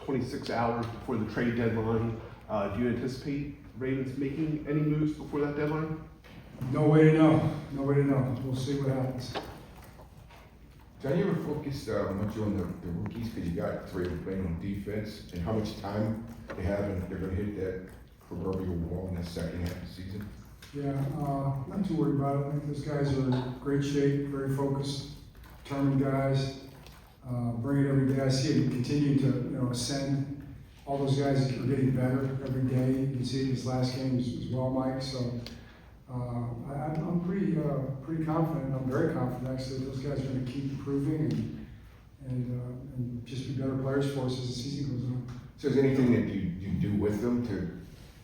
26 hours before the trade deadline. Do you anticipate Ravens making any moves before that deadline? No way to know. No way to know. We'll see what happens. John, you ever focused much on the rookies because you got three of them playing on defense and how much time they have and they're going to hit that proverbial wall in the second half of the season? Yeah, not too worried about it. I think those guys are in great shape, very focused, determined guys. Bring it every day. I see it continuing to ascend. All those guys are getting better every day. You can see his last game as well, Mike. So I'm pretty confident. I'm very confident actually that those guys are going to keep improving and just be better players for us as the season goes on. So is there anything that you do with them to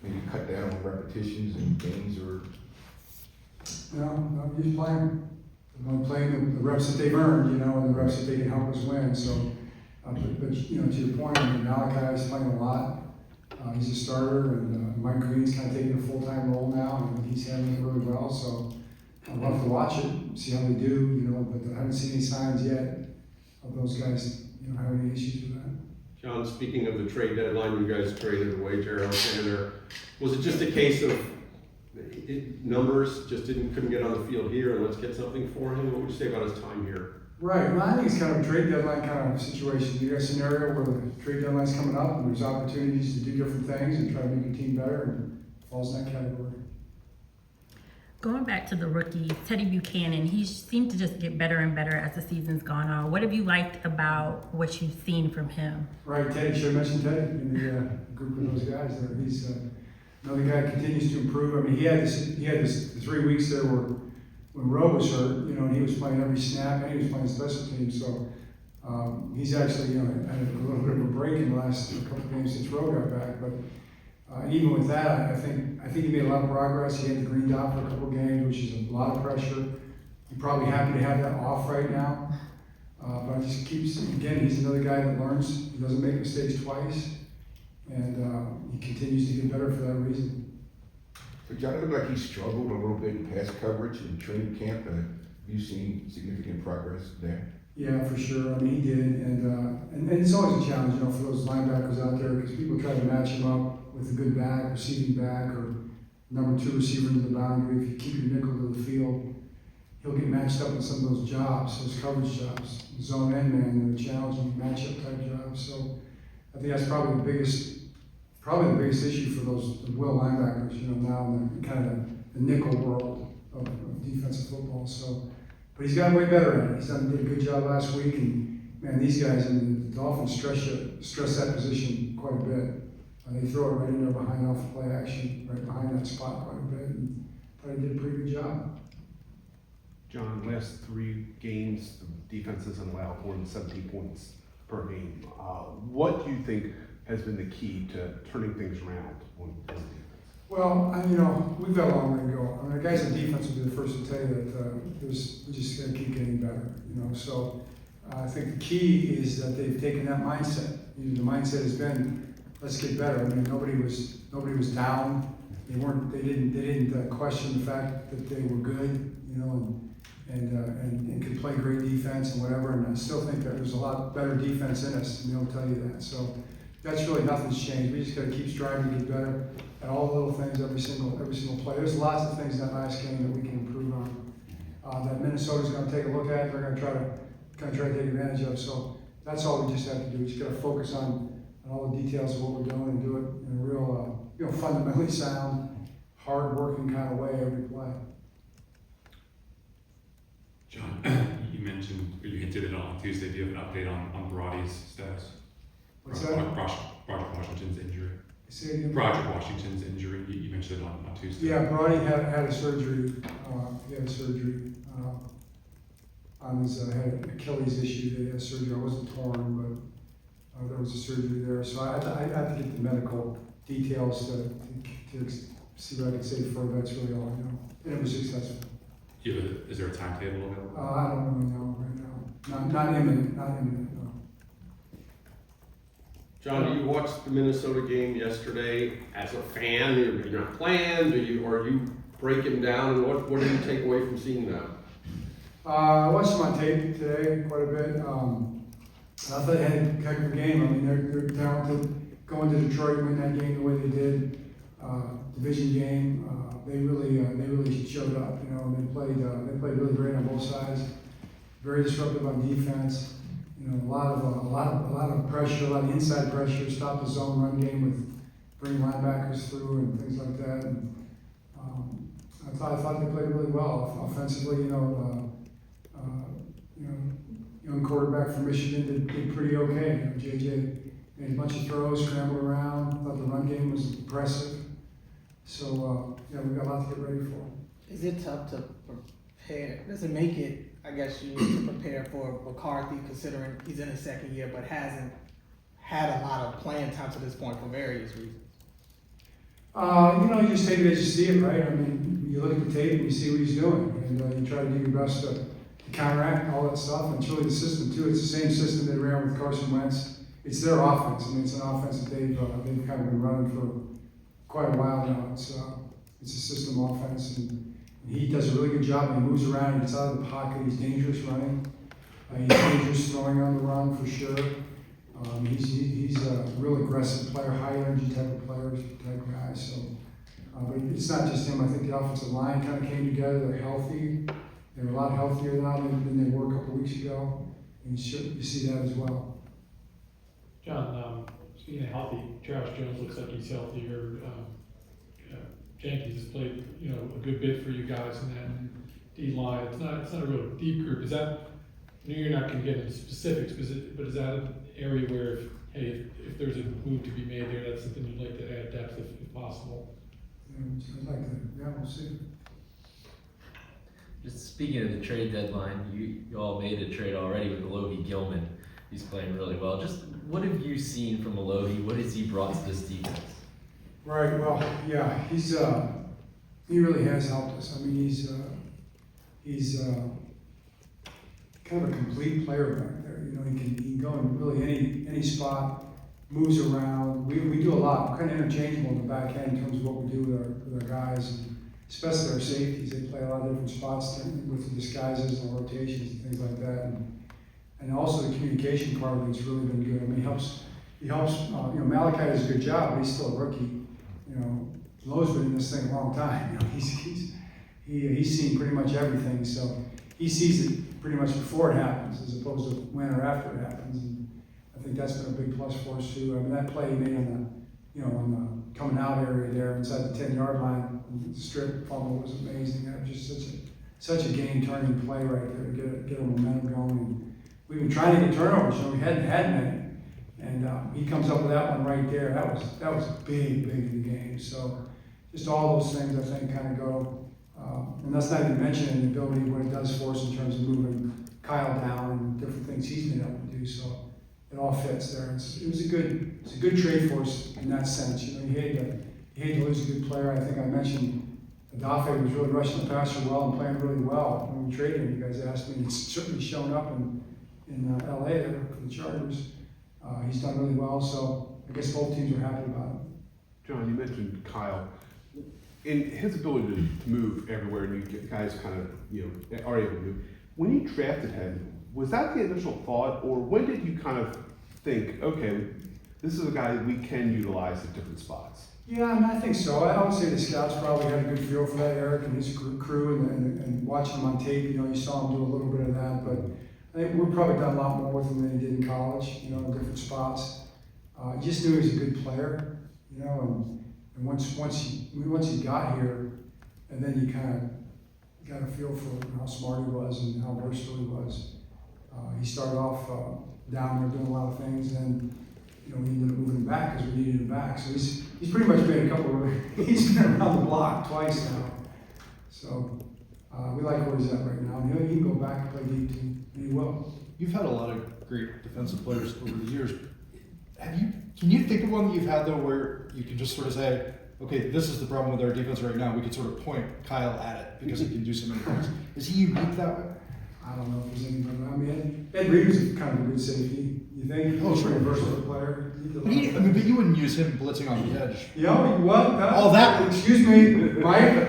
maybe cut down on repetitions and games or? No, I'm just playing. I'm playing the reps that they've earned, and the reps that they can help us win. So, but to your point, I mean, Malachi is playing a lot. He's a starter, and Mike Green's kind of taking a full-time role now, and he's handling it really well. So, I'd love to watch it, see how they do, but I haven't seen any signs yet of those guys, having any issues with that. John, speaking of the trade deadline, you guys traded away Jerry Alexander. Was it just a case of numbers just couldn't get on the field here, and let's get something for him? What would you say about his time here? Right. Well, I think it's kind of a trade deadline kind of situation. You got a scenario where the trade deadline's coming up, and there's opportunities to do different things and try to make your team better, and falls in that category. Going back to the rookie, Teddy Buchanan, he seemed to just get better and better as the season's gone on. What have you liked about what you've seen from him? Right, Teddy, should have mentioned Teddy in the group of those guys there. He's another guy that continues to improve. I mean, he had this 3 weeks there when Rowe was hurt, and he was playing every snap and he was playing special teams. So he's actually, had a little bit of a break in the last couple of games since Rowe got back. But even with that, I think he made a lot of progress. He had the green dot for a couple of games, which is a lot of pressure. He's probably happy to have that off right now. But I just again, he's another guy that learns. He doesn't make mistakes twice. And he continues to get better for that reason. So John, it looked like he struggled a little bit in pass coverage in training camp. Have you seen significant progress there? Yeah, for sure. I mean, he did, and it's always a challenge, for those linebackers out there because people try to match him up with a good back, receiving back, or number 2 receiver into the boundary. If you keep your nickel to the field, he'll get matched up in some of those jobs, those coverage jobs, zone end man, they're challenging matchup type jobs. So I think that's probably the biggest issue for the will linebackers, now in the kind of the nickel world of defensive football. So, but he's gotten way better at it. He's did a good job last week, and man, these guys, the Dolphins stress that position quite a bit. They throw it right in there behind off the play action, right behind that spot quite a bit, and thought he did a pretty good job. John, last 3 games, the defense hasn't allowed more than 17 points per game. What do you think has been the key to turning things around on defense? Well, we've got a long way to go. I mean, the guys on defense will be the first to tell you that we just got to keep getting better. So I think the key is that they've taken that mindset. The mindset has been, let's get better. I mean, nobody was down. They didn't question the fact that they were good, and could play great defense and whatever. And I still think that there's a lot better defense in us, and they'll tell you that. So that's really nothing's changed. We just got to keep striving to get better at all the little things every single play. There's lots of things in that last game that we can improve on. That Minnesota's going to take a look at. They're going to try to take advantage of. So that's all we just have to do. We just got to focus on all the details of what we're doing and do it in a real, fundamentally sound, hard-working kind of way every play. John, you mentioned, or you hinted it on Tuesday. Do you have an update on Brody's status? What's that? Roger Washington's injury. Say it again. Roger Washington's injury. You mentioned it on Tuesday. Yeah, Brody had a surgery. He had a surgery on his had an Achilles issue. They had surgery. I wasn't torn, but there was a surgery there. So I have to get the medical details to see what I can say further. That's really all I know. And it was successful. Is there a timetable available? I don't really know right now. Not imminent. No. John, you watched the Minnesota game yesterday as a fan. You're not playing, or you break him down? And what do you take away from seeing that? I watched him on tape today quite a bit. I thought they had a heck of a game. I mean, they're talented. Going to Detroit and win that game the way they did, division game, they really showed up. You know, and they played really great on both sides. Very disruptive on defense. You know, a lot of pressure, a lot of inside pressure. Stop the zone run game with bringing linebackers through and things like that. And I thought they played really well offensively. Young quarterback from Michigan did pretty okay. You know, JJ made a bunch of throws, scrambled around. Thought the run game was impressive. So we've got a lot to get ready for. Is it tough to prepare? Does it make it, I guess, you need to prepare for McCarthy, considering he's in his second year but hasn't had a lot of playing time to this point for various reasons? You just take it as you see it, right? I mean, you look at the tape and you see what he's doing, and you try to do your best to counteract all that stuff. And it's really the system too. It's the same system they ran with Carson Wentz. It's their offense. I mean, it's an offense that they've kind of been running for quite a while now. It's a system offense, and he does a really good job. He moves around, he gets out of the pocket. He's dangerous running. He's dangerous throwing on the run for sure. He's a real aggressive player, high energy type of guy. So, but it's not just him. I think the offensive line kind of came together. They're healthy. They're a lot healthier now than they were a couple weeks ago, and you see that as well. John, speaking of healthy, Travis Jones looks like he's healthier. Jenkins has played, a good bit for you guys in that D line. It's not a real deep group. Is that? I know you're not going to get into specifics, but is that an area where, if there's a move to be made there, that's something you'd like to add depth if possible? I'd like to. Yeah, we'll see. Just speaking of the trade deadline, you all made a trade already with Alohi Gilman. He's playing really well. Just what have you seen from Alohi? What has he brought to this defense? Right. Well, yeah, he really has helped us. I mean, he's kind of a complete player back there. He can go in really any spot, moves around. We do a lot. We're kind of interchangeable in the back end in terms of what we do with our guys, and especially our safeties. They play a lot of different spots with the disguises and rotations and things like that. And also the communication part of it's really been good. I mean, he helps. Malachi does a good job, but he's still a rookie. Lowe's been in this thing a long time. He's seen pretty much everything, so he sees it pretty much before it happens, as opposed to when or after it happens. And I think that's been a big plus for us too. I mean, that play he made on the coming out area there inside the 10-yard line, the strip fumble was amazing. That was just such a game-turning play right there to get a momentum going. And we've been trying to get turnovers, we hadn't had many. And he comes up with that one right there. That was big in the game. So just all those things I think kind of go, and that's not even mentioning the ability what it does for us in terms of moving Kyle down and different things he's been able to do. So it all fits there. It was a good trade for us in that sense. You hate to lose a good player. I think I mentioned Adafe was really rushing the passer well and playing really well when we traded him. You guys asked me, and it's certainly shown up in LA there for the Chargers. He's done really well, so I guess both teams are happy about it. John, you mentioned Kyle. In his ability to move everywhere, and you guys kind of, are able to move. When you drafted him, was that the initial thought, or when did you kind of think, okay, this is a guy that we can utilize at different spots? Yeah, I mean, I think so. I would say the scouts probably had a good feel for that, Eric and his crew, and watching him on tape, you saw him do a little bit of that, but I think we've probably done a lot more with him than he did in college, in different spots. Just knew he was a good player, and once he got here, and then you kind of got a feel for how smart he was and how versatile he was. He started off down there doing a lot of things, and we ended up moving him back because we needed him back. So he's pretty much been he's been around the block twice now. So we like where he's at right now. And he can go back and play deep team, and he will. You've had a lot of great defensive players over the years. Can you think of one that you've had though where you can just sort of say, okay, this is the problem with our defense right now. We could sort of point Kyle at it because he can do so many things. Is he unique that way? I don't know if there's anybody. I mean, Ed Reed was kind of a good safety. You think? Oh, sure. A versatile player. But you wouldn't use him blitzing on the edge. What? All that. Excuse me, Mike.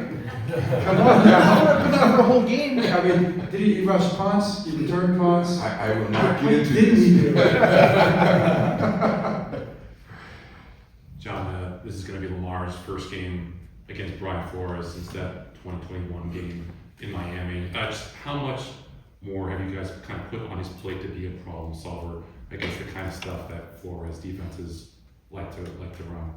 Come on, now, how would I put that for a whole game? I mean, did he rush punts, he returned punts? I will not get What into didn't he do? John, this is going to be Lamar's first game against Brian Flores since that 2021 game in Miami. Just how much more have you guys kind of put on his plate to be a problem solver against the kind of stuff that Flores defenses like to run?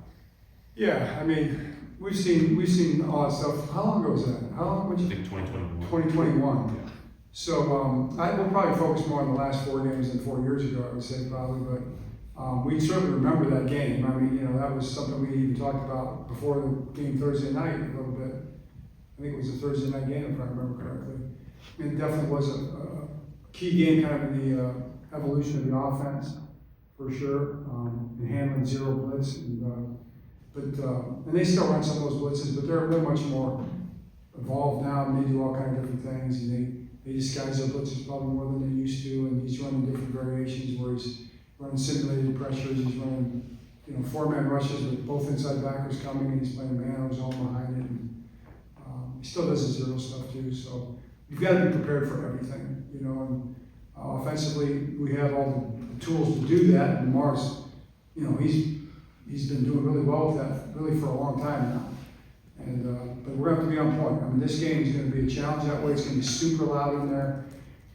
Yeah, I mean, we've seen all that stuff. How long ago was that? How long I was it? think 2021. 2021. So we'll probably focus more on the last 4 games than 4 years ago, I would say probably, but we certainly remember that game. I mean, that was something we even talked about before the game Thursday night a little bit. I think it was a Thursday night game, if I remember correctly. It definitely was a key game kind of in the evolution of the offense, for sure, and handling zero blitz. And they still run some of those blitzes, but they're much more evolved now, and they do all kinds of different things, and they disguise their blitzes probably more than they used to, and he's running different variations where he's running simulated pressures, he's running, 4-man rushes with both inside backers coming, and he's playing man or zone behind it, and he still does his zero stuff too, so you've got to be prepared for everything, and offensively, we have all the tools to do that, and Lamar's, he's been doing really well with that, really for a long time now. And but we're going to have to be on point. I mean, this game is going to be a challenge that way. It's going to be super loud in there.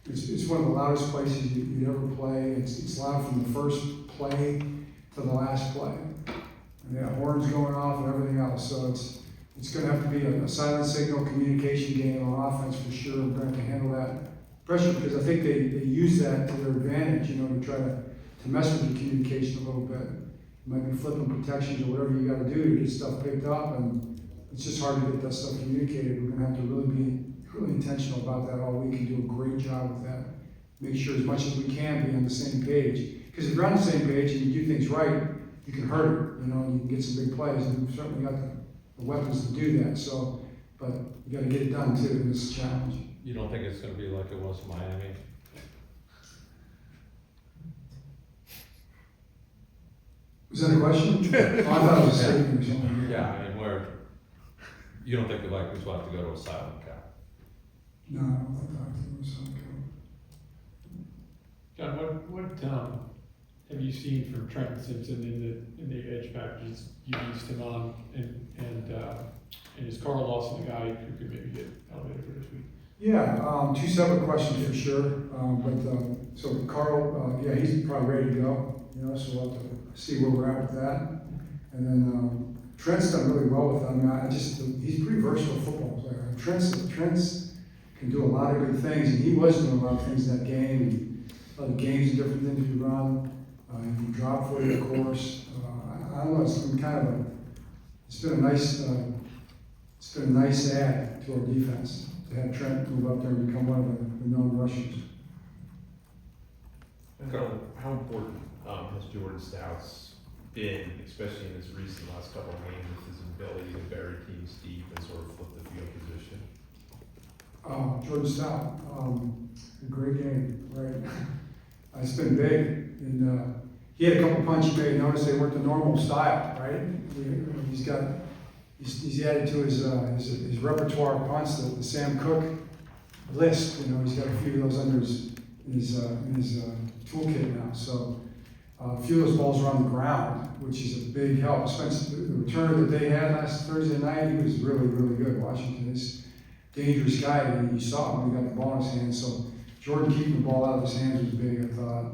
It's one of the loudest places you'd ever play. It's loud from the first play to the last play. And they got horns going off and everything else. So it's going to have to be a silent signal communication game on offense for sure. We're going to have to handle that pressure because I think they use that to their advantage, to try to mess with the communication a little bit. You might be flipping protections or whatever you got to do to get stuff picked up, and it's just hard to get that stuff communicated. We're going to have to really be intentional about that all week and do a great job with that. Make sure as much as we can be on the same page. Because if you're on the same page and you do things right, you can hurt it, and you can get some big plays, and we've certainly got the weapons to do that. So, but you got to get it done too, and it's a challenge. You don't think it's going to be like it was in Miami? Was that a question? Oh, I thought it was a statement or something. Yeah, I mean, where you don't think the Vikings will have to go to a silent count? No, I don't think it was something. John, what have you seen from Trenton Simpson in the edge packages you used him on, and is Carl Lawson a guy who could maybe get elevated for this week? Yeah, 2 separate questions for sure. So Carl, he's probably ready to go. So we'll have to see where we're at with that. And then Trent's done really well with them. He's a pretty versatile football player. Trent's can do a lot of good things, and he was doing a lot of things in that game. And a lot of games and different things we run. He can drop for you, of course. I don't know. It's been a nice add to our defense to have Trent move up there and become one of the known rushers. How important has Jordan Stout's been, especially in his recent last couple of games, with his ability to bury teams deep and sort of flip the field position? Jordan Stout, a great game, right? It's been big, and he had a couple punches made. Notice they weren't the normal style, right? He's added to his repertoire of punts, the Sam Cooke list. He's got a few of those under his toolkit now. So a few of those balls are on the ground, which is a big help. Especially the returner that they had last Thursday night, he was really, really good. Washington is a dangerous guy, and you saw him when he got the ball in his hands. So Jordan keeping the ball out of his hands was big, I thought.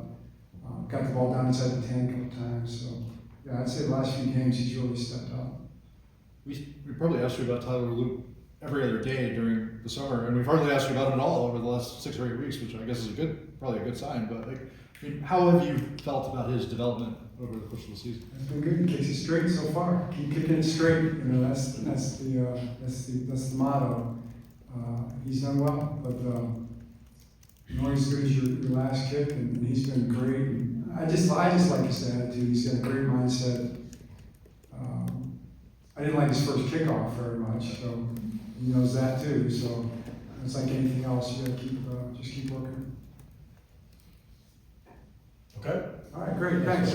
Got the ball down inside the 10 a couple times. So yeah, I'd say the last few games he's really stepped up. We probably asked you about Tyler Loop every other day during the summer, and we've hardly asked you about it at all over the last 6 or 8 weeks, which I guess is probably a good sign. But how have you felt about his development over the course of the season? It's been good. He kicks it straight so far. Keep kicking it straight. That's the motto. He's done well, but you're as good as your last kick, and he's been great. And I just like his attitude. He's got a great mindset. I didn't like his first kickoff very much, so he knows that too. So it's like anything else. You got to keep working. Okay. All right, great. Thanks.